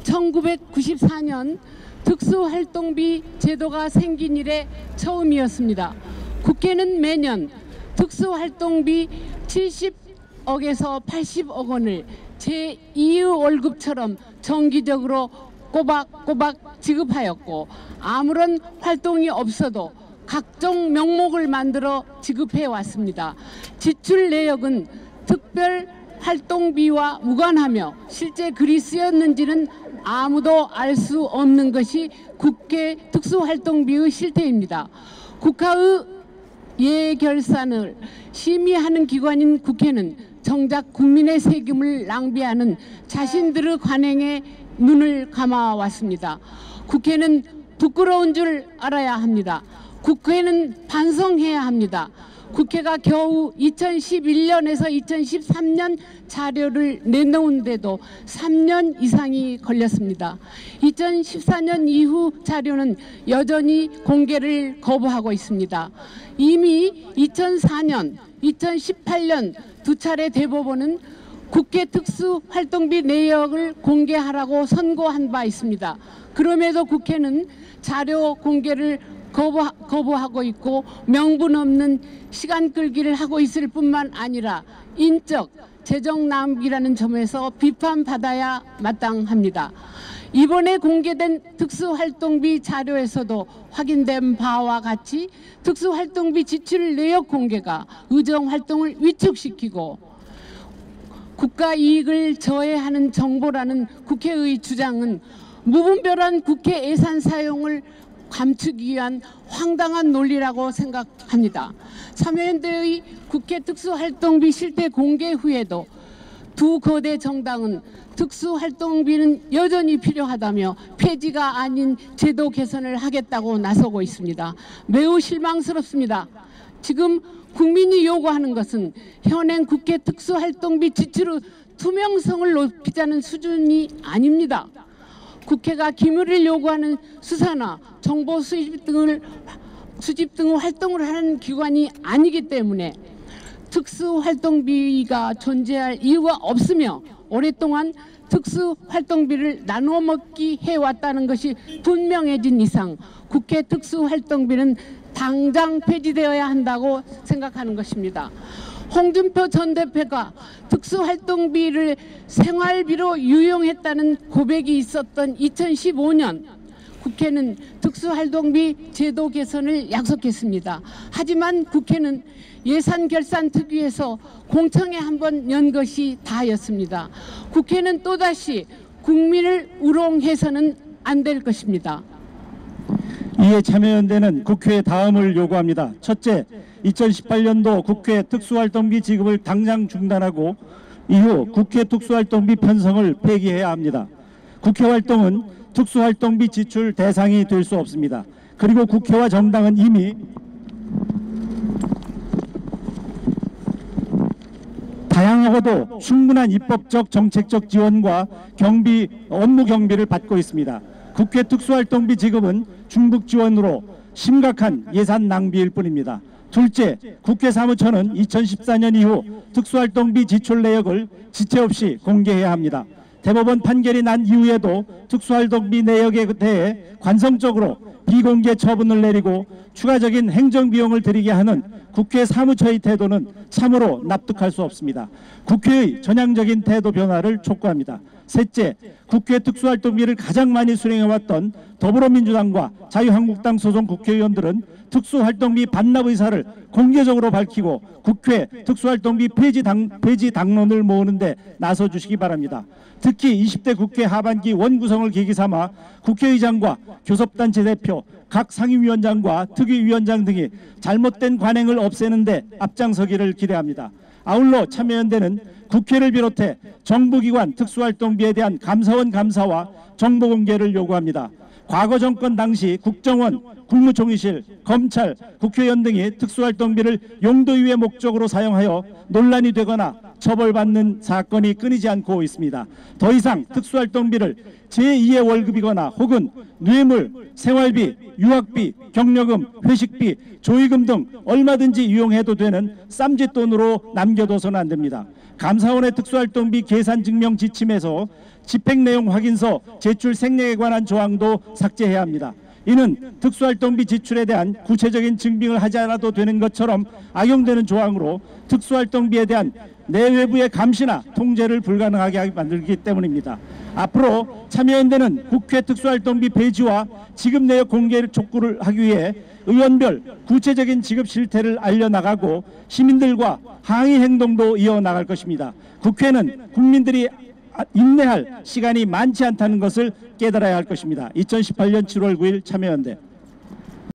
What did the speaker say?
1994년 특수활동비 제도가 생긴 이래 처음이었습니다. 국회는 매년 특수활동비 70억에서 80억 원을 제2의 월급처럼 정기적으로 꼬박꼬박 지급하였고, 아무런 활동이 없어도 각종 명목을 만들어 지급해 왔습니다. 지출 내역은 특별 활동비와 무관하며 실제 글이 쓰였는지는 아무도 알 수 없는 것이 국회 특수활동비의 실태입니다. 국가의 예결산을 심의하는 기관인 국회는 정작 국민의 세금을 낭비하는 자신들의 관행에 눈을 감아왔습니다. 국회는 부끄러운 줄 알아야 합니다. 국회는 반성해야 합니다. 국회가 겨우 2011년에서 2013년 자료를 내놓은데도 3년 이상이 걸렸습니다. 2014년 이후 자료는 여전히 공개를 거부하고 있습니다. 이미 2004년, 2018년 두 차례 대법원은 국회 특수활동비 내역을 공개하라고 선고한 바 있습니다. 그럼에도 국회는 자료 공개를 거부하고 있고 명분 없는 시간 끌기를 하고 있을 뿐만 아니라 인적, 재정 낭비라는 점에서 비판받아야 마땅합니다. 이번에 공개된 특수활동비 자료에서도 확인된 바와 같이 특수활동비 지출 내역 공개가 의정활동을 위축시키고 국가 이익을 저해하는 정보라는 국회의 주장은 무분별한 국회 예산 사용을 감추기 위한 황당한 논리라고 생각합니다. 참여연대의 국회 특수활동비 실태 공개 후에도 두 거대 정당은 특수활동비는 여전히 필요하다며 폐지가 아닌 제도 개선을 하겠다고 나서고 있습니다. 매우 실망스럽습니다. 지금 국민이 요구하는 것은 현행 국회 특수활동비 지출의 투명성을 높이자는 수준이 아닙니다. 국회가 기밀을 요구하는 수사나 정보 수집 등의 활동을 하는 기관이 아니기 때문에 특수활동비가 존재할 이유가 없으며 오랫동안 특수활동비를 나눠 먹기 해왔다는 것이 분명해진 이상 국회 특수활동비는 당장 폐지되어야 한다고 생각하는 것입니다. 홍준표 전 대표가 특수활동비를 생활비로 유용했다는 고백이 있었던 2015년 국회는 특수활동비 제도 개선을 약속했습니다. 하지만 국회는 예산결산특위에서 공청회 한번 연 것이 다였습니다. 국회는 또다시 국민을 우롱해서는 안 될 것입니다. 이에 참여연대는 국회에 다음을 요구합니다. 첫째, 2018년도 국회 특수활동비 지급을 당장 중단하고 이후 국회 특수활동비 편성을 폐기해야 합니다. 국회 활동은 특수활동비 지출 대상이 될 수 없습니다. 그리고 국회와 정당은 이미 다양하고도 충분한 입법적 정책적 지원과 업무 경비를 받고 있습니다. 국회 특수활동비 지급은 중복 지원으로 심각한 예산 낭비일 뿐입니다. 둘째, 국회 사무처는 2014년 이후 특수활동비 지출 내역을 지체 없이 공개해야 합니다. 대법원 판결이 난 이후에도 특수활동비 내역에 대해 관성적으로 비공개 처분을 내리고 추가적인 행정비용을 들이게 하는 국회 사무처의 태도는 참으로 납득할 수 없습니다. 국회의 전향적인 태도 변화를 촉구합니다. 셋째, 국회 특수활동비를 가장 많이 수령해왔던 더불어민주당과 자유한국당 소속 국회의원들은 특수활동비 반납 의사를 공개적으로 밝히고 국회 특수활동비 폐지 당론을 모으는데 나서주시기 바랍니다. 특히 20대 국회 하반기 원구성을 계기 삼아 국회의장과 교섭단체 대표, 각 상임위원장과 특위위원장 등이 잘못된 관행을 없애는 데 앞장서기를 기대합니다. 아울러 참여연대는 국회를 비롯해 정부기관 특수활동비에 대한 감사원 감사와 정보 공개를 요구합니다. 과거 정권 당시 국정원, 국무총리실, 검찰, 국회의원 등이 특수활동비를 용도 이외 목적으로 사용하여 논란이 되거나 처벌받는 사건이 끊이지 않고 있습니다. 더 이상 특수활동비를 제2의 월급이거나 혹은 뇌물, 생활비, 유학비, 경력금, 회식비, 조의금 등 얼마든지 이용해도 되는 쌈짓돈으로 남겨둬서는 안 됩니다. 감사원의 특수활동비 계산 증명 지침에서 집행 내용 확인서 제출 생략에 관한 조항도 삭제해야 합니다. 이는 특수활동비 지출에 대한 구체적인 증빙을 하지 않아도 되는 것처럼 악용되는 조항으로 특수활동비에 대한 내외부의 감시나 통제를 불가능하게 만들기 때문입니다. 앞으로 참여연대는 국회 특수활동비 폐지와 지급 내역 공개 촉구를 하기 위해 의원별 구체적인 지급 실태를 알려나가고 시민들과 항의 행동도 이어나갈 것입니다. 국회는 국민들이 인내할 시간이 많지 않다는 것을 깨달아야 할 것입니다. 2018년 7월 9일 참여연대.